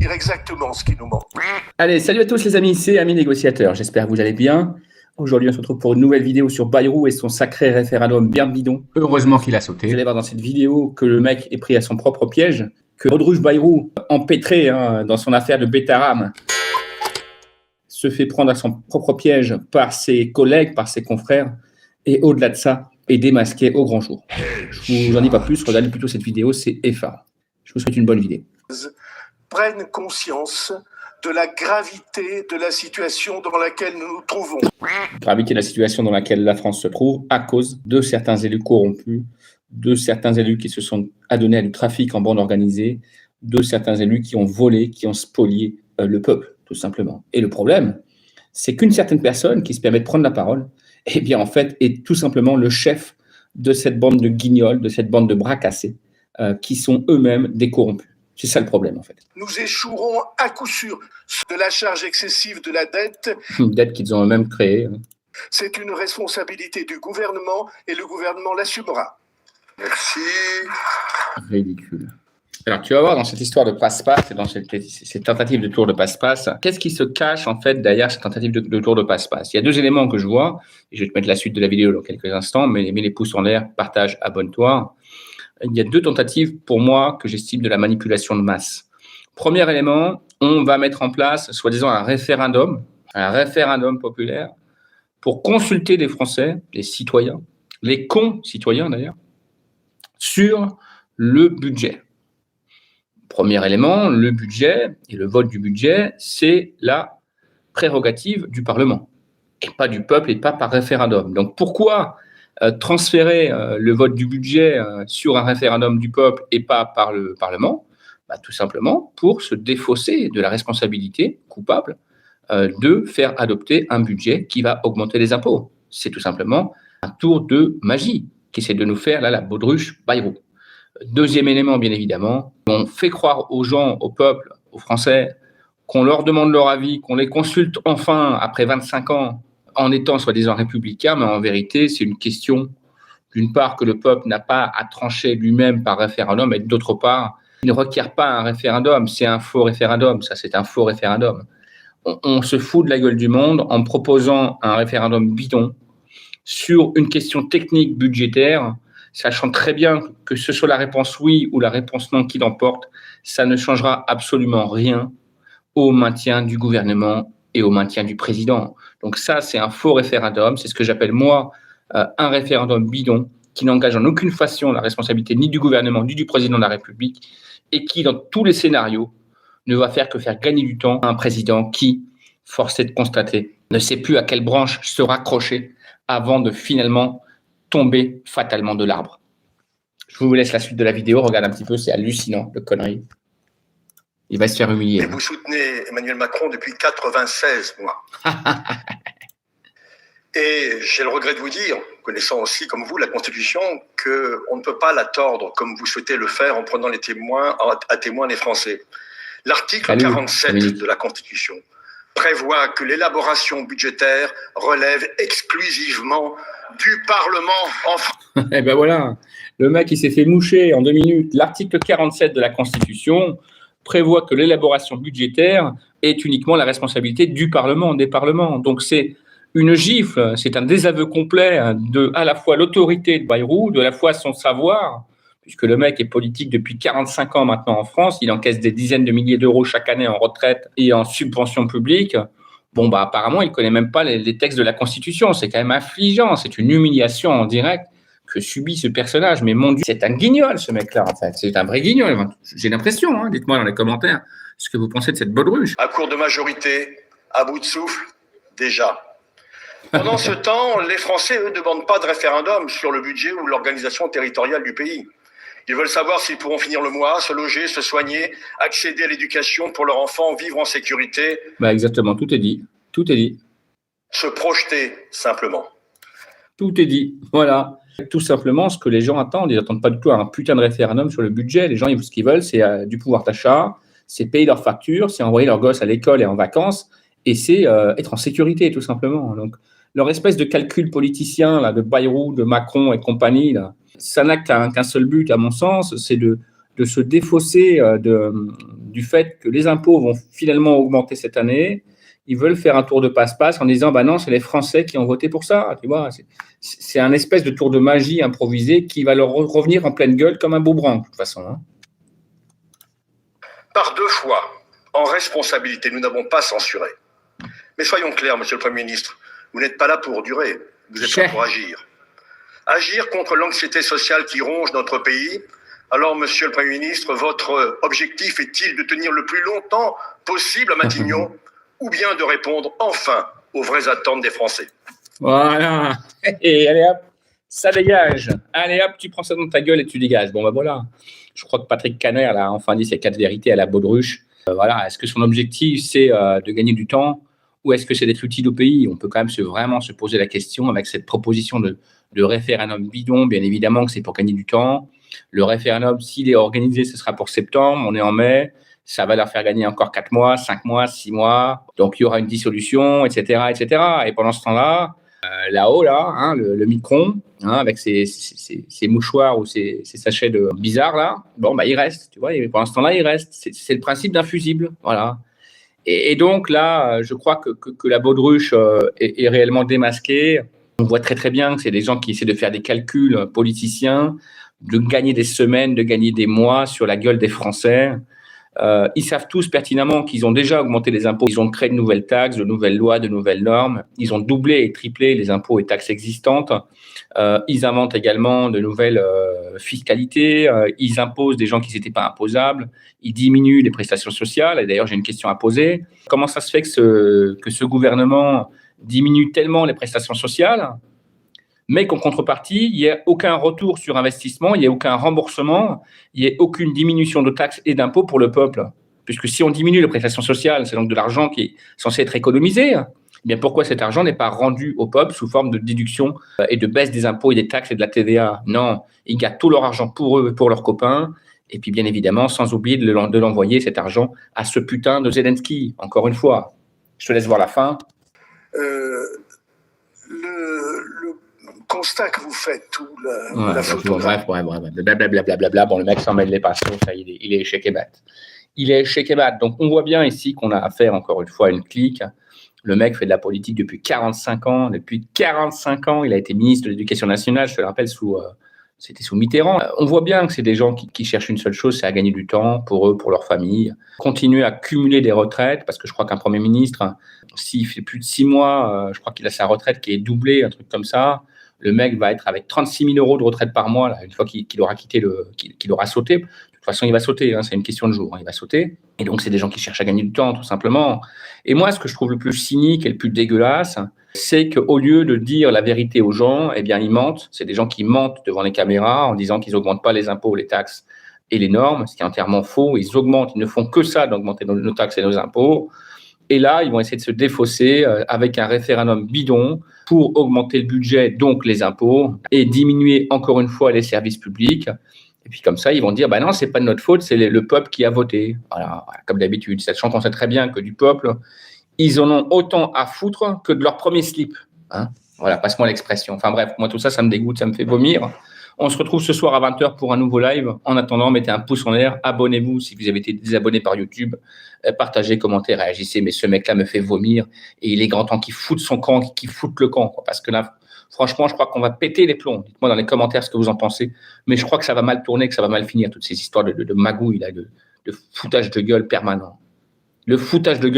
dire exactement ce qui nous manque. Allez, salut à tous les amis, c'est Ami Négociateur. J'espère que vous allez bien. Aujourd'hui, on se retrouve pour une nouvelle vidéo sur Bayrou et son sacré référendum bien bidon. Heureusement qu'il a Vous sauté. allez voir dans cette vidéo que le mec est pris à son propre piège, que Audruche Bayrou, empêtré dans son affaire de Betaram, se fait prendre à son propre piège par ses collègues, par ses confrères, et au-delà de ça, est démasqué au grand jour. Je vous en dis pas plus, regardez plutôt cette vidéo, c'est effarant. Je vous souhaite une bonne vidéo. Prennent conscience de la gravité de la situation dans laquelle nous nous trouvons. Gravité de la situation dans laquelle la France se trouve à cause de certains élus corrompus, de certains élus qui se sont adonnés à du trafic en bande organisée, de certains élus qui ont volé, qui ont spolié le peuple, tout simplement. Et le problème, c'est qu'une certaine personne qui se permet de prendre la parole, eh bien, en fait, est tout simplement le chef de cette bande de guignols, de cette bande de bras cassés, qui sont eux-mêmes des corrompus. C'est ça le problème, en fait. Nous échouerons à coup sûr de la charge excessive de la dette. Une dette qu'ils ont eux-mêmes créée. C'est une responsabilité du gouvernement et le gouvernement l'assumera. Merci. Ridicule. Alors, tu vas voir dans cette histoire de passe-passe et dans cette tentative de tour de passe-passe, qu'est-ce qui se cache en fait derrière cette tentative de tour de passe-passe? Il y a deux éléments que je vois, et je vais te mettre la suite de la vidéo dans quelques instants, mais mets les pouces en l'air, partage, abonne-toi. Il y a deux tentatives pour moi que j'estime de la manipulation de masse. Premier élément, on va mettre en place, soi-disant, un référendum populaire pour consulter les Français, les citoyens, les concitoyens d'ailleurs, sur le budget. Premier élément, le budget et le vote du budget, c'est la prérogative du Parlement et pas du peuple et pas par référendum. Donc pourquoi transférer le vote du budget sur un référendum du peuple et pas par le Parlement? Tout simplement pour se défausser de la responsabilité coupable de faire adopter un budget qui va augmenter les impôts. C'est tout simplement un tour de magie qu'essaie de nous faire là la Baudruche Bayrou. Deuxième élément, bien évidemment, on fait croire aux gens, au peuple, aux Français, qu'on leur demande leur avis, qu'on les consulte enfin après 25 ans en étant soi-disant républicain, mais en vérité, c'est une question, d'une part, que le peuple n'a pas à trancher lui-même par référendum, et d'autre part, il ne requiert pas un référendum, c'est un faux référendum, ça c'est un faux référendum. On se fout de la gueule du monde en proposant un référendum bidon sur une question technique budgétaire, sachant très bien que ce soit la réponse oui ou la réponse non qui l'emporte, ça ne changera absolument rien au maintien du gouvernement et au maintien du président. Donc ça, c'est un faux référendum, c'est ce que j'appelle moi un référendum bidon qui n'engage en aucune façon la responsabilité ni du gouvernement ni du président de la République et qui, dans tous les scénarios, ne va faire que faire gagner du temps à un président qui, force est de constater, ne sait plus à quelle branche se raccrocher avant de finalement tomber fatalement de l'arbre. Je vous laisse la suite de la vidéo, regarde un petit peu, c'est hallucinant, le connerie. Il va se faire humilier. Et vous soutenez Emmanuel Macron depuis 96 mois. Et j'ai le regret de vous dire, connaissant aussi comme vous la Constitution, qu'on ne peut pas la tordre comme vous souhaitez le faire en prenant à témoin les Français. L'article 47 de la Constitution prévoit que l'élaboration budgétaire relève exclusivement du Parlement en France. Eh ben voilà, le mec il s'est fait moucher en 2 minutes. L'article 47 de la Constitution prévoit que l'élaboration budgétaire est uniquement la responsabilité du Parlement, des parlements. Donc c'est une gifle, c'est un désaveu complet de à la fois l'autorité de Bayrou, de à la fois son savoir, puisque le mec est politique depuis 45 ans maintenant en France, il encaisse des dizaines de milliers d'euros chaque année en retraite et en subvention publique. Bon, apparemment, il ne connaît même pas les textes de la Constitution. C'est quand même affligeant, c'est une humiliation en direct que subit ce personnage. Mais mon Dieu, c'est un guignol, ce mec-là, en fait. C'est un vrai guignol. J'ai l'impression, dites-moi dans les commentaires ce que vous pensez de cette baudruche. À court de majorité, à bout de souffle, déjà. Pendant ce temps, les Français, eux, ne demandent pas de référendum sur le budget ou l'organisation territoriale du pays. Ils veulent savoir s'ils pourront finir le mois, se loger, se soigner, accéder à l'éducation pour leurs enfants, vivre en sécurité. Exactement, tout est dit. Tout est dit. Se projeter, simplement. Tout est dit. Voilà. Tout simplement ce que les gens attendent. Ils n'attendent pas du tout un putain de référendum sur le budget. Les gens, ce qu'ils veulent, c'est du pouvoir d'achat, c'est payer leurs factures, c'est envoyer leurs gosses à l'école et en vacances, et c'est être en sécurité, tout simplement. Donc, leur espèce de calcul politicien là, de Bayrou, de Macron et compagnie, là, ça n'a qu'un seul but, à mon sens, c'est de de se défausser du fait que les impôts vont finalement augmenter cette année. Ils veulent faire un tour de passe-passe en disant non, c'est les Français qui ont voté pour ça. Tu vois, c'est un espèce de tour de magie improvisé qui va leur revenir en pleine gueule comme un boomerang, de toute façon. Hein. Par 2 fois, en responsabilité, nous n'avons pas censuré. Mais soyons clairs, monsieur le Premier ministre, vous n'êtes pas là pour durer, vous êtes là pour agir. Agir contre l'anxiété sociale qui ronge notre pays. Alors, monsieur le Premier ministre, votre objectif est-il de tenir le plus longtemps possible à Matignon ou bien de répondre enfin aux vraies attentes des Français? Voilà. Et allez hop, ça dégage. Allez hop, tu prends ça dans ta gueule et tu dégages. Bon, ben voilà. Je crois que Patrick Caner là, a enfin dit ses 4 vérités à la Baudruche. Voilà. Est-ce que son objectif, c'est de gagner du temps ou est-ce que c'est d'être utile au pays? On peut quand même vraiment se poser la question avec cette proposition de référendum bidon. Bien évidemment que c'est pour gagner du temps. Le référendum, s'il est organisé, ce sera pour septembre. On est en mai. Ça va leur faire gagner encore 4 mois, 5 mois, 6 mois. Donc, il y aura une dissolution, etc., etc. Et pendant ce temps-là, là-haut, hein, le Micron, hein, avec ses mouchoirs ou ses sachets bizarres, là, bon, il reste, tu vois. Et pendant ce temps-là, il reste. C'est le principe d'un fusible, voilà. Et donc, là, je crois que la baudruche est réellement démasquée. On voit très, très bien que c'est des gens qui essaient de faire des calculs politiciens, de gagner des semaines, de gagner des mois sur la gueule des Français. Ils savent tous pertinemment qu'ils ont déjà augmenté les impôts. Ils ont créé de nouvelles taxes, de nouvelles lois, de nouvelles normes. Ils ont doublé et triplé les impôts et taxes existantes. Ils inventent également de nouvelles fiscalités. Ils imposent des gens qui n'étaient pas imposables. Ils diminuent les prestations sociales. Et d'ailleurs, j'ai une question à poser. Comment ça se fait que ce gouvernement diminue tellement les prestations sociales, mais qu'en contrepartie, il n'y ait aucun retour sur investissement, il n'y ait aucun remboursement, il n'y ait aucune diminution de taxes et d'impôts pour le peuple. Puisque si on diminue les prestations sociales, c'est donc de l'argent qui est censé être économisé, eh bien pourquoi cet argent n'est pas rendu au peuple sous forme de déduction et de baisse des impôts et des taxes et de la TVA? Non, ils gardent tout leur argent pour eux et pour leurs copains, et puis bien évidemment, sans oublier de l'envoyer cet argent à ce putain de Zelensky, encore une fois. Je te laisse voir la fin. Le constat que vous faites, la photo. Bref, blablabla. Bon, le mec s'en mêle les pinceaux, ça, il est échec et mat. Il est échec et mat. Donc, on voit bien ici qu'on a affaire, encore une fois, à une clique. Le mec fait de la politique depuis 45 ans. Depuis 45 ans, il a été ministre de l'Éducation nationale, je te le rappelle, c'était sous Mitterrand. On voit bien que c'est des gens qui cherchent une seule chose, c'est à gagner du temps pour eux, pour leur famille. Continuer à cumuler des retraites, parce que je crois qu'un Premier ministre, s'il fait plus de 6 mois, je crois qu'il a sa retraite qui est doublée, un truc comme ça. Le mec va être avec 36 000 € de retraite par mois, là, une fois qu'il aura quitté qu'il aura sauté. De toute façon, il va sauter, hein, c'est une question de jour, hein, il va sauter. Et donc, c'est des gens qui cherchent à gagner du temps, tout simplement. Et moi, ce que je trouve le plus cynique et le plus dégueulasse, c'est qu'au lieu de dire la vérité aux gens, eh bien, ils mentent. C'est des gens qui mentent devant les caméras en disant qu'ils n'augmentent pas les impôts, les taxes et les normes, ce qui est entièrement faux. Ils augmentent, ils ne font que ça d'augmenter nos taxes et nos impôts. Et là, ils vont essayer de se défausser avec un référendum bidon pour augmenter le budget, donc les impôts, et diminuer encore une fois les services publics. Et puis comme ça, ils vont dire, non, c'est pas de notre faute, c'est le peuple qui a voté. Voilà, comme d'habitude, sachant qu'on sait très bien que du peuple, ils en ont autant à foutre que de leur premier slip. Hein, voilà, passe-moi l'expression. Enfin bref, moi tout ça, ça me dégoûte, ça me fait vomir. On se retrouve ce soir à 20h pour un nouveau live. En attendant, mettez un pouce en l'air, abonnez-vous si vous avez été désabonné par YouTube, partagez, commentez, réagissez. Mais ce mec-là me fait vomir et il est grand temps qu'il foute son camp, qu'il foute le camp. Quoi, parce que là, franchement, je crois qu'on va péter les plombs. Dites-moi dans les commentaires ce que vous en pensez. Mais je crois que ça va mal tourner, que ça va mal finir, toutes ces histoires de magouilles, là, de foutage de gueule permanent. Le foutage de gueule